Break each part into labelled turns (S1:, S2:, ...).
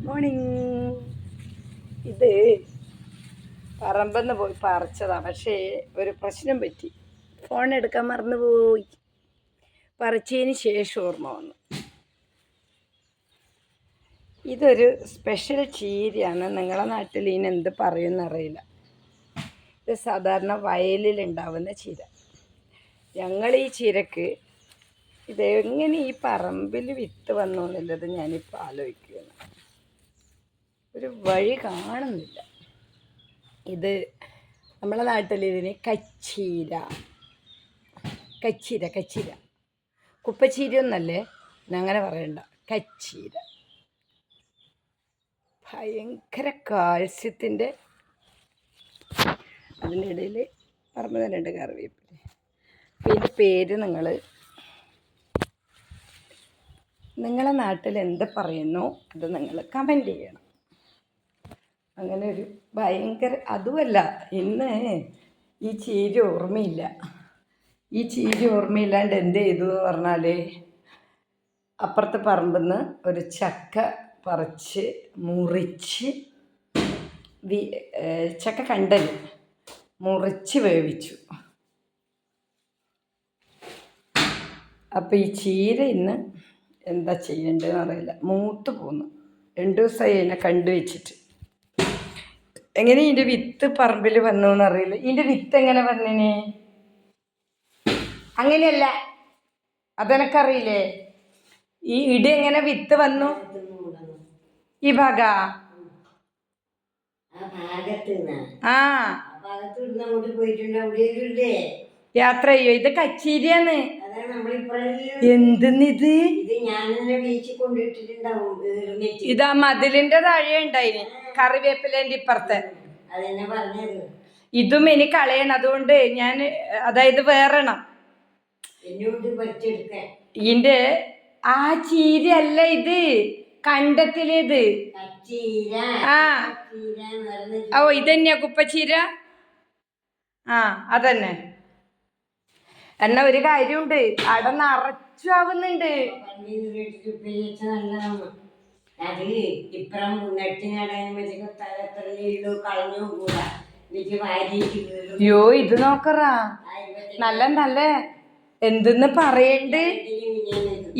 S1: Morning. ഇത് പറമ്പെന്ന് പോയി പറിച്ചതാണ്. പക്ഷേ ഒരു പ്രശ്നം പറ്റി. ഫോൺ എടുക്കാൻ മറന്നുപോയി. പറിച്ചതിന് ശേഷം ഓർമ്മ വന്നു. ഇതൊരു സ്പെഷ്യൽ ചീരയാണ്. നിങ്ങളെ നാട്ടിൽ ഇതിന് എന്ത് പറയുമെന്നറിയില്ല. ഇത് സാധാരണ വയലിലുണ്ടാവുന്ന ചീര. ഞങ്ങൾ ഈ ചീരക്ക് ഇതെങ്ങനെ ഈ പറമ്പിൽ വിത്ത് വന്നു എന്നുള്ളത് ഞാനിപ്പോൾ ആലോചിക്കുകയാണ്. ഒരു വഴി കാണുന്നില്ല. ഇത് നമ്മളെ നാട്ടിൽ ഇതിന് കച്ചീര കുപ്പച്ചീര ഒന്നല്ലേ, അങ്ങനെ പറയണ്ട, കച്ചീര. ഭയങ്കര കാൽസ്യത്തിൻ്റെ. അതിൻ്റെ ഇടയിൽ പറമ്പ് തന്നെ ഉണ്ട് കറിവേപ്പില. ഇതിൻ്റെ പേര് നിങ്ങളെ നാട്ടിൽ എന്ത് പറയുന്നു അത് നിങ്ങൾ കമൻറ്റ് ചെയ്യണം. അങ്ങനെ ഒരു ഭയങ്കര അതുമല്ല, ഇന്ന് ഈ ചീര ഓർമ്മയില്ല. ഈ ചീര ഓർമ്മയില്ലാണ്ട് എന്ത് ചെയ്തു എന്ന് പറഞ്ഞാൽ, അപ്പുറത്തെ പറമ്പിൽ നിന്ന് ഒരു ചക്ക പറിച്ച് മുറിച്ച് ചക്ക കണ്ടൽ മുറിച്ച് വേവിച്ചു. അപ്പോൾ ഈ ചീര ഇന്ന് എന്താ ചെയ്യേണ്ടതെന്ന് അറിയില്ല. മൂത്ത് പോന്നു. 2 ദിവസമായി അതിനെ കണ്ടു വെച്ചിട്ട്. എങ്ങനെ ഇതിൻ്റെ വിത്ത് പറമ്പിൽ വന്നു എന്നറിയില്ല. ഇതിൻ്റെ വിത്ത് എങ്ങനെ വന്നിനെ? അങ്ങനെയല്ല, അതെനക്കറിയില്ലേ. ഈ ഇടി എങ്ങനെ വിത്ത് വന്നു? ഈ ഭാഗ യാത്ര ചെയ്യോ? ഇത് കച്ചീരിയാണ്. എന്തെന്നിത്? ഇതാ മതിലിന്റെ താഴെ ഉണ്ടായിന് കറിവേപ്പിലേന്റെ ഇപ്പുറത്തെ. ഇതും എനിക്ക് കളയണം. അതുകൊണ്ട് ഞാൻ അതായത് വേറെണം ഇതിന്റെ ആ ചീരയല്ല ഇത്, കണ്ടത്തിലേത്. ഓ ഇതന്നെയാ കുപ്പച്ചീര. അതന്നെ. എന്നാ ഒരു കാര്യമുണ്ട്, അവിടെ നിറച്ചു ആവുന്നുണ്ട്. യോ ഇത് നോക്കറാ, നല്ല നല്ല എന്തെന്ന് പറയണ്ട്.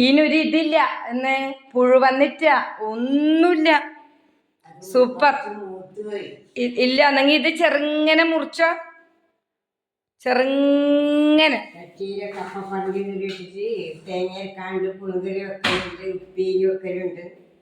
S1: ഇതിനൊരു ഇതില്ല, എന്ന് പുഴു വന്നിട്ട ഒന്നുമില്ല. സൂപ്പർ. ഇല്ല എന്നെങ്കിൽ ഇത് ചെറുങ്ങനെ മുറിച്ചോ, ചെറുങ്ങനെ.
S2: തേങ്ങ പുളിങ്കറി വെക്കലുണ്ട്, ഉപ്പേരി വെക്കലുണ്ട്.